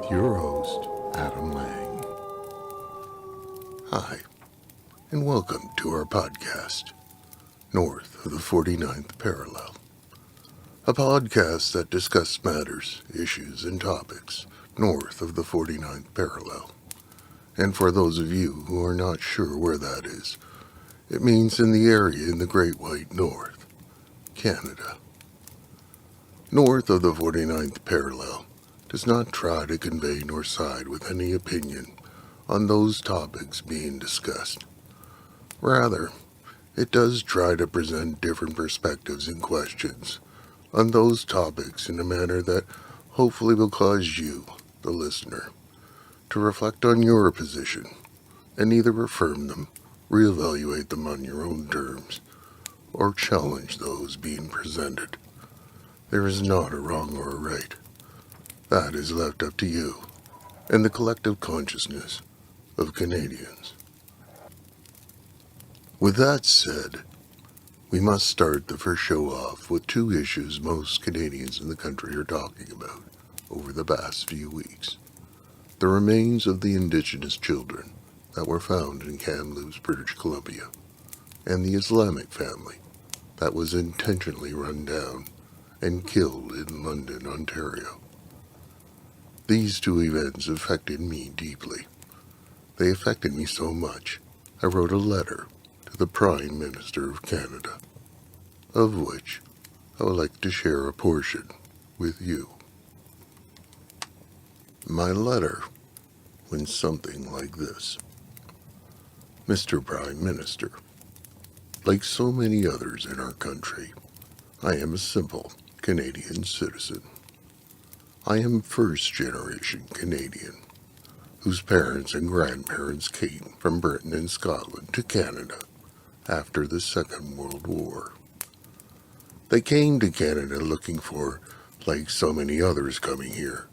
with your host, Adam Lang. Hi, and welcome to our podcast, North of the 49th Parallel, a podcast that discusses matters, issues, and topics north of the 49th Parallel. And for those of you who are not sure where that is, it means in the area in the Great White North, Canada. North of the 49th Parallel does not try to convey nor side with any opinion on those topics being discussed. Rather, it does try to present different perspectives and questions on those topics in a manner that hopefully will cause you, the listener, to reflect on your position and either affirm them, reevaluate them on your own terms, or challenge those being presented. There is not a wrong or a right. That is left up to you and the collective consciousness of Canadians. With that said, we must start the first show off with two issues most Canadians in the country are talking about over the past few weeks. The remains of the Indigenous children that were found in Kamloops, British Columbia, and the Islamic family that was intentionally run down and killed in London, Ontario. These two events affected me deeply. They affected me so much, I wrote a letter to the Prime Minister of Canada, of which I would like to share a portion with you. My letter went something like this. Mr. Prime Minister, like so many others in our country, I am a simple Canadian citizen. I am first-generation Canadian, whose parents and grandparents came from Britain and Scotland to Canada after the Second World War. They came to Canada looking for, like so many others coming here,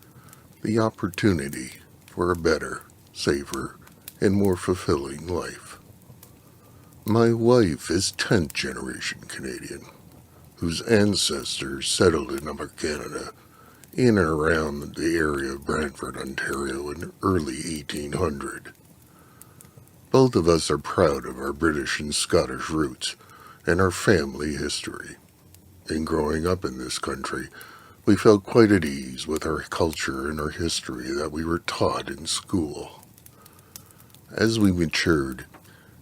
the opportunity for a better, safer, and more fulfilling life. My wife is 10th generation Canadian, whose ancestors settled in Upper Canada in and around the area of Brantford, Ontario in early 1800. Both of us are proud of our British and Scottish roots and our family history. In growing up in this country, we felt quite at ease with our culture and our history that we were taught in school. As we matured,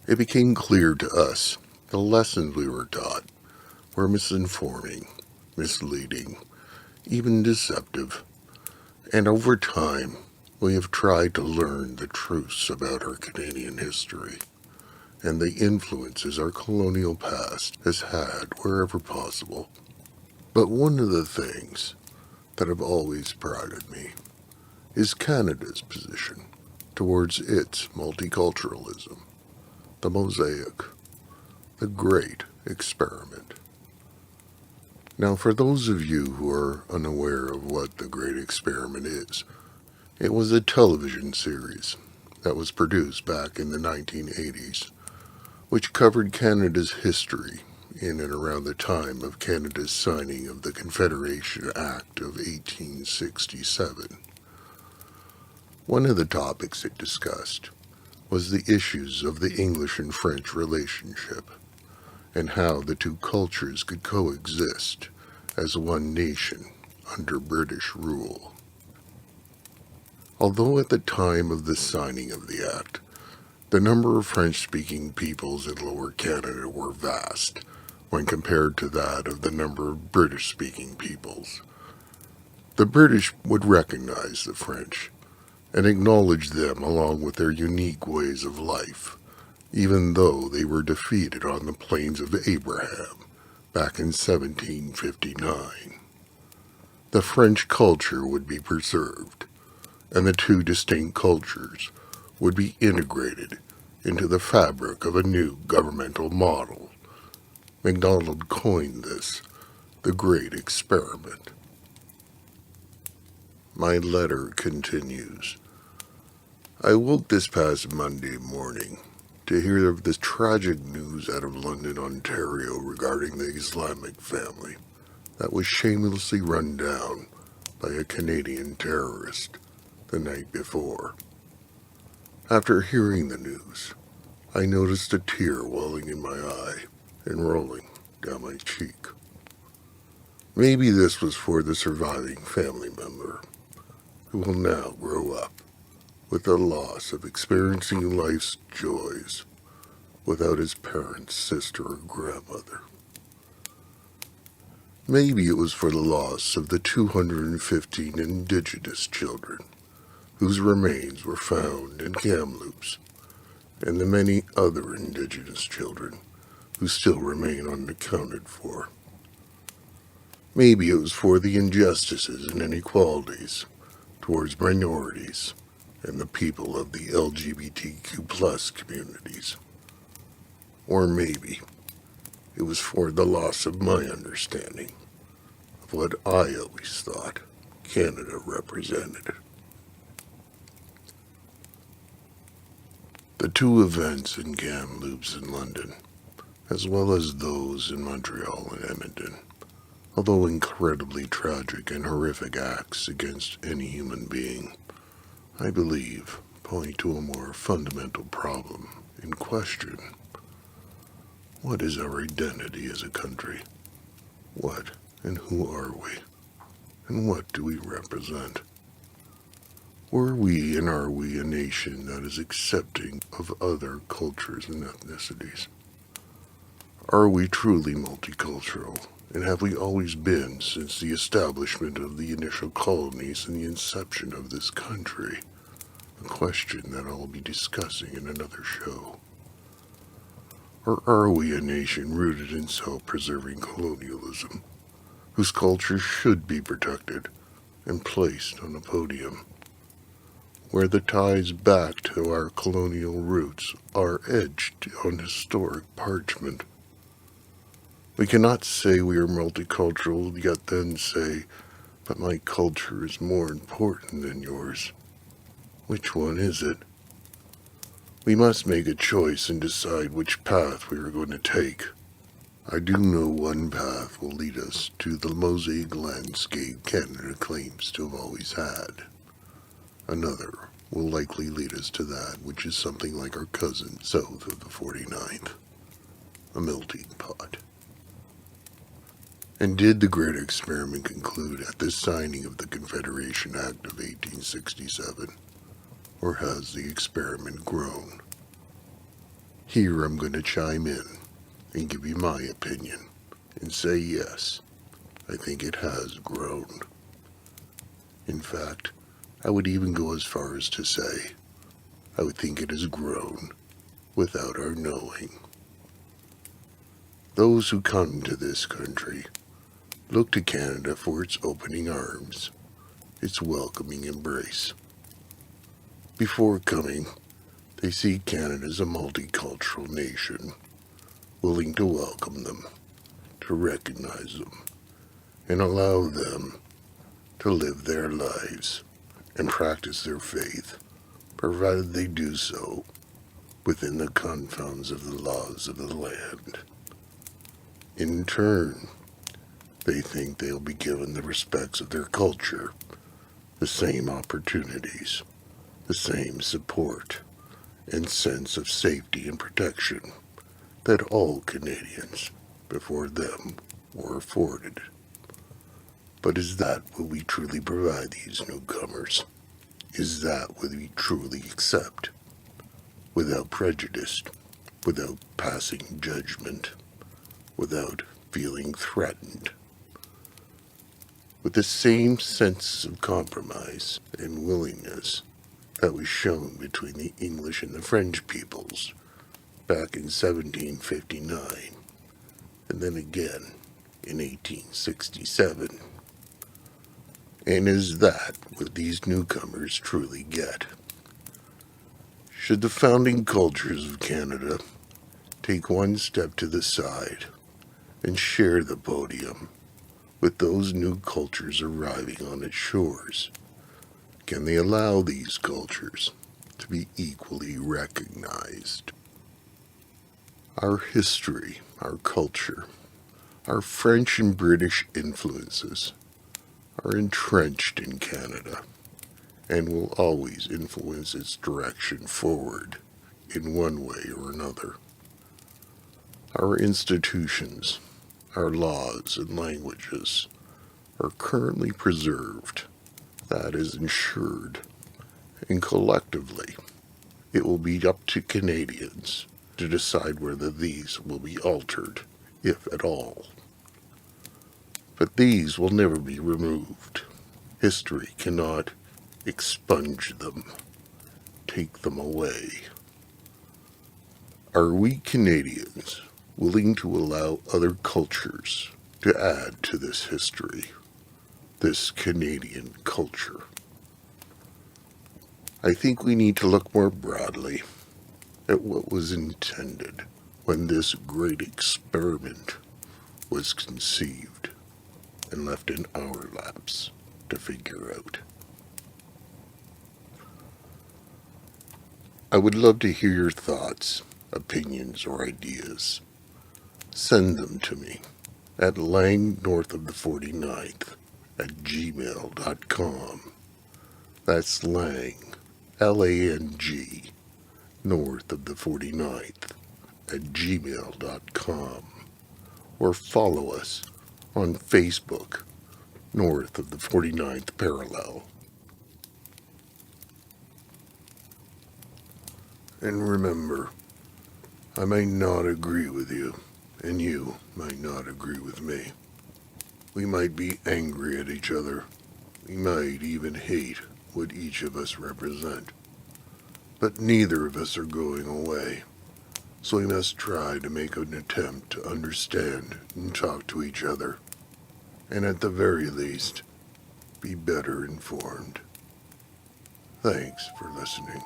it became clear to us the lessons we were taught were misinforming, misleading, even deceptive, and over time we have tried to learn the truths about our Canadian history and the influences our colonial past has had wherever possible. But one of the things that have always prided me is Canada's position towards its multiculturalism, the mosaic, the great experiment. Now, for those of you who are unaware of what the Great Experiment is, it was a television series that was produced back in the 1980s, which covered Canada's history in and around the time of Canada's signing of the Confederation Act of 1867. One of the topics it discussed was the issues of the English and French relationship, and how the two cultures could coexist as one nation under British rule. Although at the time of the signing of the Act, the number of French-speaking peoples in Lower Canada were vast when compared to that of the number of British-speaking peoples. The British would recognize the French and acknowledge them along with their unique ways of life, even though they were defeated on the Plains of Abraham back in 1759. The French culture would be preserved, and the two distinct cultures would be integrated into the fabric of a new governmental model. MacDonald coined this the Great Experiment. My letter continues. I woke this past Monday morning to hear of the tragic news out of London, Ontario regarding the Islamic family that was shamelessly run down by a Canadian terrorist the night before. After hearing the news, I noticed a tear welling in my eye and rolling down my cheek. Maybe this was for the surviving family member who will now grow up with the loss of experiencing life's joys without his parents, sister, or grandmother. Maybe it was for the loss of the 215 indigenous children whose remains were found in Kamloops, and the many other indigenous children who still remain unaccounted for. Maybe it was for the injustices and inequalities towards minorities and the people of the LGBTQ+ communities. Or maybe it was for the loss of my understanding of what I always thought Canada represented. The two events in Kamloops and London, as well as those in Montreal and Edmonton, although incredibly tragic and horrific acts against any human being, I believe point to a more fundamental problem in question. What is our identity as a country? What and who are we? And what do we represent? Were we and are we a nation that is accepting of other cultures and ethnicities? Are we truly multicultural, and have we always been since the establishment of the initial colonies and the inception of this country? A question that I'll be discussing in another show. Or are we a nation rooted in self-preserving colonialism, whose culture should be protected and placed on a podium, where the ties back to our colonial roots are etched on historic parchment? We cannot say we are multicultural, yet then say, but my culture is more important than yours. Which one is it? We must make a choice and decide which path we are going to take. I do know one path will lead us to the mosaic landscape Canada claims to have always had. Another will likely lead us to that which is something like our cousin south of the 49th, a melting pot. And did the great experiment conclude at the signing of the Confederation Act of 1867, or has the experiment grown? Here I'm going to chime in and give you my opinion and say yes, I think it has grown. In fact, I would even go as far as to say, I would think it has grown without our knowing. Those who come to this country look to Canada for its opening arms, its welcoming embrace. Before coming, they see Canada as a multicultural nation, willing to welcome them, to recognize them, and allow them to live their lives and practice their faith, provided they do so within the confines of the laws of the land. In turn, they think they'll be given the respects of their culture, the same opportunities, the same support, and sense of safety and protection that all Canadians before them were afforded. But is that what we truly provide these newcomers? Is that what we truly accept? Without prejudice, without passing judgment, without feeling threatened? With the same sense of compromise and willingness that was shown between the English and the French peoples back in 1759, and then again in 1867. And is that what these newcomers truly get? Should the founding cultures of Canada take one step to the side and share the podium with those new cultures arriving on its shores? Can they allow these cultures to be equally recognized? Our history, our culture, our French and British influences are entrenched in Canada, and will always influence its direction forward in one way or another. Our institutions, our laws and languages are currently preserved. That is ensured, and collectively, it will be up to Canadians to decide whether these will be altered, if at all. But these will never be removed. History cannot expunge them, take them away. Are we Canadians willing to allow other cultures to add to this history, this Canadian culture? I think we need to look more broadly at what was intended when this great experiment was conceived and left in our laps to figure out. I would love to hear your thoughts, opinions, or ideas. Send them to me at langnorthofthe49th@gmail.com. That's Lang, Lang, north of the 49th @gmail.com. Or follow us on Facebook, north of the 49th Parallel. And remember, I may not agree with you, and you might not agree with me. We might be angry at each other. We might even hate what each of us represent. But neither of us are going away. So we must try to make an attempt to understand and talk to each other. And at the very least, be better informed. Thanks for listening.